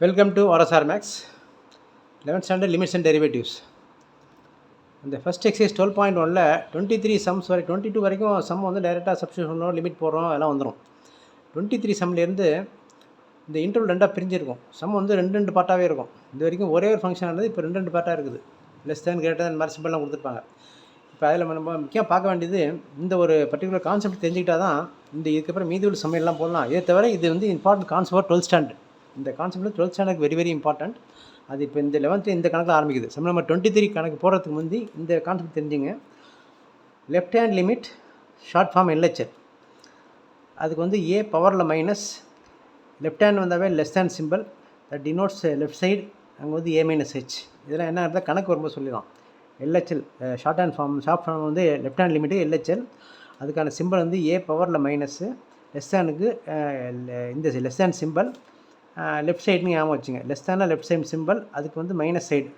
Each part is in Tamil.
Welcome to RSR Max 11th standard limits and derivatives. இந்த ஃபஸ்ட் எக்ஸைஸ் 12.1ல் 23 சம்ஸ் வரை 22 வரைக்கும் சம் வந்து டைரெக்டாக சப்ஸ்டியூஷன் பண்ணுறோம், லிமிட் போடுறோம், அதெல்லாம் வந்துடும். 23 சம்லேருந்து இந்த இன்டர்வல் ரெண்டாக பிரிஞ்சிருக்கும். சம் வந்து ரெண்டு பார்ட்டாகவே இருக்கும். இது வரைக்கும் ஒரே ஒரு ஃபங்க்ஷன் ஆனது இப்போ ரெண்டு பார்ட்டாக இருக்குது. லெஸ் தேன் கிரேட்டர் தேன் மாதிரி சிம்பிள்லாம் கொடுத்துருப்பாங்க. இப்போ அதில் நம்ம முக்கியம் பார்க்க வேண்டியது இந்த ஒரு பர்டிகுலர் கான்செப்ட் தெரிஞ்சுக்கிட்டால் தான் இந்த இதுக்கப்புறம் மீதி உள்ள சமையல்லாம் போடலாம். இதை தவிர இது வந்து இம்பார்ட்டன்ட் கான்செப்ட் 12th ஸ்டாண்டர்ட். இந்த concept 12th standard very important. அது இப்போ இந்த 11th இந்த கணக்கில் ஆரம்பிக்குது. சம் நம்பர் 23 கணக்கு போடுறதுக்கு முந்தி இந்த கான்செப்ட் தெரிஞ்சுங்க. Left hand limit short form LHL. அதுக்கு வந்து ஏ பவரில் மைனஸ் லெஃப்ட் ஹேண்ட் வந்தாவே less than symbol that denotes left side, அங்கே வந்து ஏ மைனஸ் ஹெச். இதெல்லாம் என்ன இருந்தால் கணக்கு வரும்போது சொல்லிடலாம். எல்ஹெச்எல் ஷார்ட் ஃபார்ம் வந்து லெஃப்ட் ஹேண்ட் லிமிட்டு எல்ஹெச்எல். அதுக்கான சிம்பிள் வந்து ஏ பவரில் மைனஸ்ஸு லெஸ் தேனுக்கு இந்த லெஸ் தேன் சிம்பிள் லெஃப்ட் சைடுன்னு ஞாபகம் வச்சுங்க. லெஸ் தேனாக லெஃப்ட் சைடு சிம்பிள், அதுக்கு வந்து மைனஸ் சைடு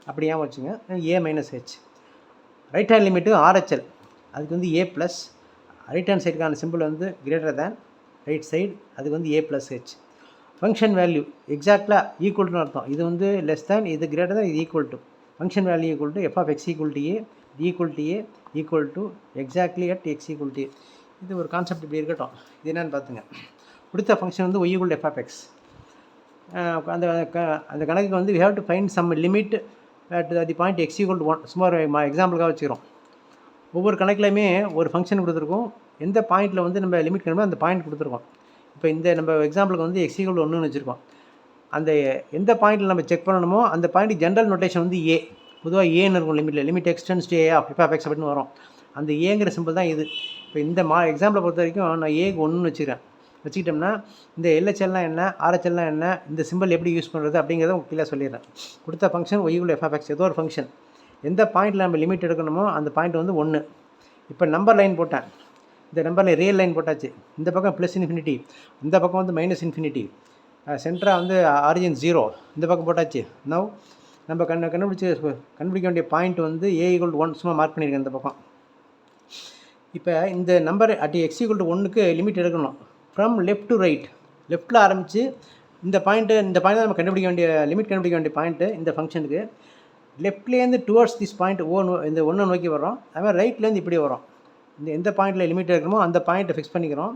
அப்படி ஞாபகம் வச்சுங்க. A minus H. Right hand limit RHL. அதுக்கு வந்து ஏ ப்ளஸ் ரைட் ஹேண்ட் சைடுக்கான சிம்பிள் வந்து கிரேட்டர் தேன் ரைட் சைடு, அதுக்கு வந்து A plus H. Function value எக்ஸாக்டாக ஈக்குவல்ட்டுன்னு அர்த்தம். இது வந்து லெஸ் தேன், இது கிரேட்டர் தேன், இது equal to. Function value equal to f of x equal to A, equal to A equal to exactly at x equal to A. இது ஒரு கான்செப்ட் இப்படி இருக்கட்டும். இது என்னென்னு பார்த்துங்க. கொடுத்த ஃபங்க்ஷன் வந்து y equal to f of x. அந்த கணக்குக்கு வந்து we have to find some limit at the point x equal to 1. சும்மா ஒரு எக்ஸாம்பிளுக்காக வச்சுக்கிறோம். ஒவ்வொரு கணக்குலையுமே ஒரு ஃபங்க்ஷன் கொடுத்துருக்கோம். எந்த பாயிண்ட்டில் வந்து நம்ம லிமிட் கணுமோ அந்த பாயிண்ட் கொடுத்துருக்கோம். இப்போ இந்த நம்ம எக்ஸாம்பிளுக்கு வந்து x equal to 1ன்னு வச்சுருக்கோம். அந்த எந்த பாயிண்ட்டில் நம்ம செக் பண்ணணுமோ அந்த பாயிண்ட் ஜென்ரல் நோட்டேஷன் வந்து ஏ. பொதுவாக ஏன்னு இருக்கும் லிமிட்டில். Limit x tends to A of f of x அப்படின்னு வரும். அந்த ஏங்கிற சிம்பிள் தான் இது. இப்போ இந்த எக்ஸாம்பிளை பொறுத்த வரைக்கும் நான் ஏக்கு 1ன்னு வச்சுக்கிட்டோம்னா இந்த எல்ஹெச்எல்லாம் என்ன, ஆர்ஹெச்எல்லாம் என்ன, இந்த சிம்பிள் எப்படி யூஸ் பண்ணுறது அப்படிங்கிறத உங்களுக்கு கிளியராக சொல்லிடுறேன். கொடுத்த function y equal f of x ஏதோ ஒரு ஃபங்க்ஷன். எந்த பாயிண்ட்டில் நம்ம லிமிட் எடுக்கணுமோ அந்த பாயிண்ட் வந்து 1. இப்போ நம்பர் லைன் போட்டேன். இந்த நம்பரில் ரியல் லைன் போட்டாச்சு. இந்த பக்கம் ப்ளஸ் இன்ஃபினிட்டி, இந்த பக்கம் வந்து மைனஸ் இன்ஃபினிட்டி. சென்டராக வந்து ஆரிஜின் 0, இந்த பக்கம் போட்டாச்சு. நவ் நம்ம கண்டுபிடிக்க வேண்டிய பாயிண்ட் வந்து ஏ ஈக்குவல் டு 1 சும்மா மார்க் பண்ணியிருக்கேன் இந்த பக்கம். இப்போ இந்த number at x equal to 1க்கு லிமிட் எடுக்கணும். ஃப்ரம் லெஃப்ட் டு ரைட், லெஃப்ட்டில் ஆரம்பித்து இந்த பாயிண்ட்டு தான் நம்ம கண்டுபிடிக்க வேண்டிய பாயிண்ட்டு இந்த ஃபங்க்ஷனுக்கு. லெஃப்ட்லேருந்து டுவர்ட்ஸ் திஸ் பாயிண்ட் இந்த 1 நோக்கி வரோம். அதுமாதிரி ரைட்லேருந்து இப்படி வரோம். இந்த எந்த பாயிண்ட்டில் லிமிட் எடுக்கணுமோ அந்த பாயிண்ட்டை ஃபிக்ஸ் பண்ணிக்கிறோம்.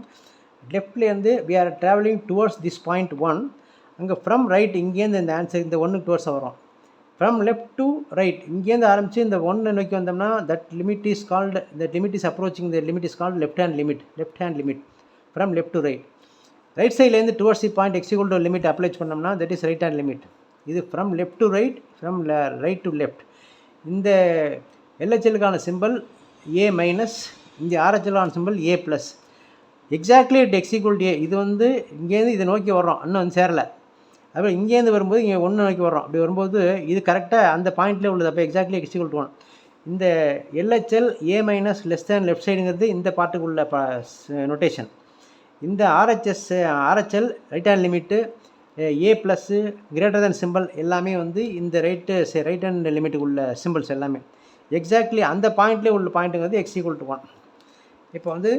லெஃப்ட்லேருந்து we are travelling towards this point 1. அங்கே ஃப்ரம் ரைட் இங்கேருந்து இந்த ஆன்சர் இந்த 1க்கு டுவர்ட்ஸாக வரும். ஃப்ரம் லெஃப்ட் டு ரைட் இங்கேருந்து ஆரம்பித்து இந்த 1 நோக்கி வந்தோம்னா that limit is approaching the limit is called left hand limit from left to right. Right சைட்லேருந்து towards the point x equal to limit apply பண்ணோம்னா that is right hand limit. இது from left to right, from right to left. இந்த எல்ஹெச்எலுக்கான சிம்பிள் ஏ மைனஸ், இந்த ஆர்ஹெச்எலுக்கான symbol A plus. Exactly at x equal to A. இது வந்து இங்கேருந்து இதை நோக்கி வர்றோம், இன்னும் வந்து சேரலை. அதுபோல் இங்கேருந்து வரும்போது இங்கே 1 நோக்கி வர்றோம். அப்படி வரும்போது இது கரெக்டாக அந்த பாயிண்ட்லேயே உள்ளது. அப்போ எக்ஸாக்ட்லி எக்ஸ் ஈக்குவல் டு 1. இந்த எல்ஹெச்எல் ஏ மைனஸ் லெஸ் தேன் லெஃப்ட் சைடுங்கிறது இந்த பாட்டுக்கு உள்ள நோட்டேஷன். இந்த ஆர்ஹெச்எல் ரைட் ஹேண்ட் லிமிட்டு ஏ ப்ளஸ்ஸு கிரேட்டர் தேன் சிம்பிள் எல்லாமே வந்து இந்த ரைட் ஹேண்ட் லிமிட்டுக்கு உள்ள சிம்பிள்ஸ் எல்லாமே எக்ஸாக்ட்லி அந்த பாயிண்ட்லேயே உள்ள பாயிண்ட்டுங்கிறது எக்ஸ் ஈக்குவல் டு 1. இப்போ வந்து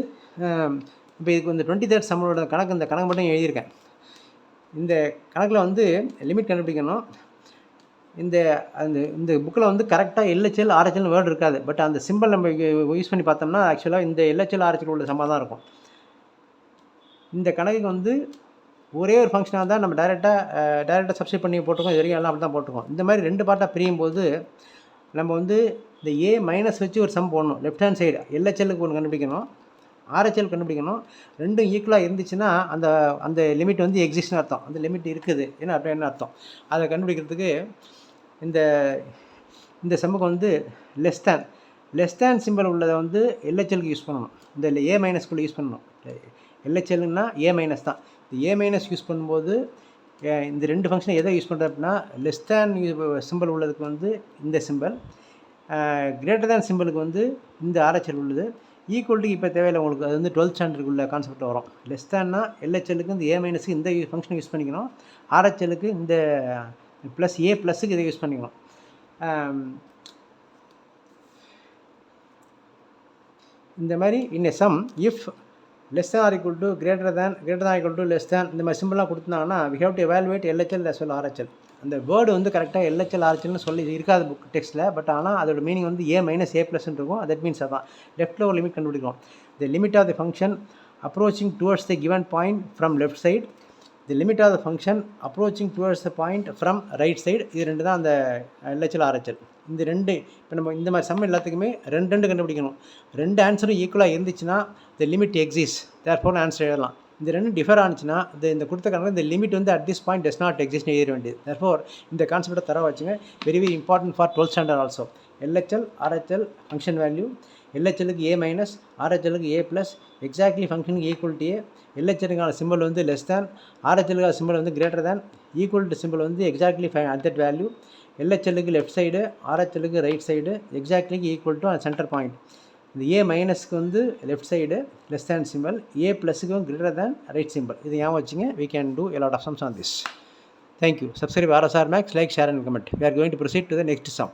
இப்போ இதுக்கு இந்த 23rd சம்மோட இந்த கணக்கு மட்டும் எழுதியிருக்கேன். இந்த கணக்கில் வந்து லிமிட் கண்டுபிடிக்கணும். இந்த புக்கில் வந்து கரெக்டாக எல்ஹெச்எல் ஆர்ஹெச்எல்னு வேர்டு இருக்காது. பட் அந்த சிம்பிள் நம்ம யூஸ் பண்ணி பார்த்தோம்னா ஆக்சுவலாக இந்த எல்ஹெச்எல் ஆர்ஹெச்எல் உள்ள சம்மா தான் இருக்கும். இந்த கணக்குக்கு வந்து ஒரே ஒரு ஃபங்க்ஷனாக தான் நம்ம டைரெக்டாக சப்ஸ்டிட் பண்ணி போட்டிருக்கோம். இது வரைக்கும் எல்லாம் அப்படி தான் போட்டிருக்கோம். இந்த மாதிரி 2 பார்ட்டாக பிரியும் போது நம்ம வந்து இந்த ஏ மைனஸ் வச்சு ஒரு சம் போடணும். லெஃப்ட் ஹேண்ட் சைடு எல்ஹெச்எலுக்கு ஒன்று கண்டுபிடிக்கணும், ஆர்ஹெச்எல் கண்டுபிடிக்கணும். ரெண்டும் ஈக்குவலாக இருந்துச்சுன்னா அந்த லிமிட் வந்து எக்ஸிஸ்ட்னு அர்த்தம். அந்த லிமிட் இருக்குது ஏன்னா அப்படி என்ன அர்த்தம். அதை கண்டுபிடிக்கிறதுக்கு இந்த சம்முக்கு வந்து லெஸ் தேன் சிம்பிள் உள்ளதை வந்து எல்ஹெச்எலுக்கு யூஸ் பண்ணணும். இந்த ஏ மைனஸ்குள்ளே யூஸ் பண்ணணும். எல்ஹெச்எல்னா ஏ மைனஸ் தான். இந்த ஏ மைனஸ் யூஸ் பண்ணும்போது இந்த 2 ஃபங்க்ஷனை எதை யூஸ் பண்ணுறது அப்படின்னா லெஸ் தேன் சிம்பிள் உள்ளதுக்கு வந்து இந்த சிம்பிள், கிரேட்டர் தேன் சிம்பிளுக்கு வந்து இந்த ஆர்ஹெச்எல் உள்ளது. ஈக்குவல் டு இப்போ தேவையில்லை உங்களுக்கு. அது வந்து 12th ஸ்டாண்டர்டுக்கு உள்ள கான்செப்ட் வரும். லெஸ் தேன்னா எல்ஹெச்எலுக்கு இந்த ஏ மைனஸுக்கு இந்த ஃபங்க்ஷனை யூஸ் பண்ணிக்கணும். ஆர்ஹெச்எலுக்கு இந்த ப்ளஸ் ஏ ப்ளஸுக்கு இதை யூஸ் பண்ணிக்கணும். இந்த மாதிரி in a sum if less than or equal to greater than or equal to less than இந்த மாதிரி சிம்பிளாக கொடுத்தாங்கன்னா we have to evaluate LHL as well RHL. அந்த வேர்டு வந்து கரெக்டாக LHL RHLனு சொல்லி இருக்காது புக் டெக்ஸ்ட்டில், பட் ஆனால் அதோட மீனிங் வந்து A minus A plus இருக்கும். தட் மீன்ஸ் அதான் லெஃப்ட்டில் ஒரு லிமிட் கண்டுபிடிக்கிறோம். the limit of the function approaching towards the given point from left side, the limit of the function approaching towards the point from right side. இது ரெண்டு தான் அந்த LHL RHL. இந்த ரெண்டு இப்போ நம்ம இந்த மாதிரி சம் எல்லாத்துக்குமே ரெண்டு கண்டுபிடிக்கணும். ரெண்டு ஆன்சரும் ஈக்குவலாக இருந்துச்சுன்னா the limit exists, therefore answer எழுதலாம். இந்த ரெண்டு டிஃபர் ஆனிச்சுன்னா இந்த கொடுத்த கணக்கு இந்த லிமிட் வந்து at this point does not exist எழுத வேண்டியது. therefore இந்த கான்செப்டை தர வச்சுங்க. Very important for 12th standard also. LHL RHL function value, LHLக்கு A மைனஸ், RHLக்கு A ப்ளஸ், எக்ஸாக்ட்லி ஃபங்க்ஷனுக்கு ஈக்குவல் டு A. LHLக்கான சிம்பிள் வந்து லெஸ் தேன், RHLக்கான சிம்பிள் வந்து greater than, equal to symbol வந்து எக்ஸாக்ட்லி அட் தட் வேல்யூ. LHLக்கு லெஃப்ட் சைடு, RHLக்கு ரைட் சைடு, எக்ஸாக்ட்லிக்கு ஈக்குவல் டு சென்டர் பாயிண்ட். இந்த A மைனஸ்க்கு வந்து left side less than symbol, A ப்ளஸுக்கு கிரேட்டர் தேன் ரைட் சிம்பிள். இது ஞாபகம் வச்சுங்க. we can do a lot of sums on this. Thank you. Subscribe RSR Max, like, share and comment. We are going to proceed to the next sum.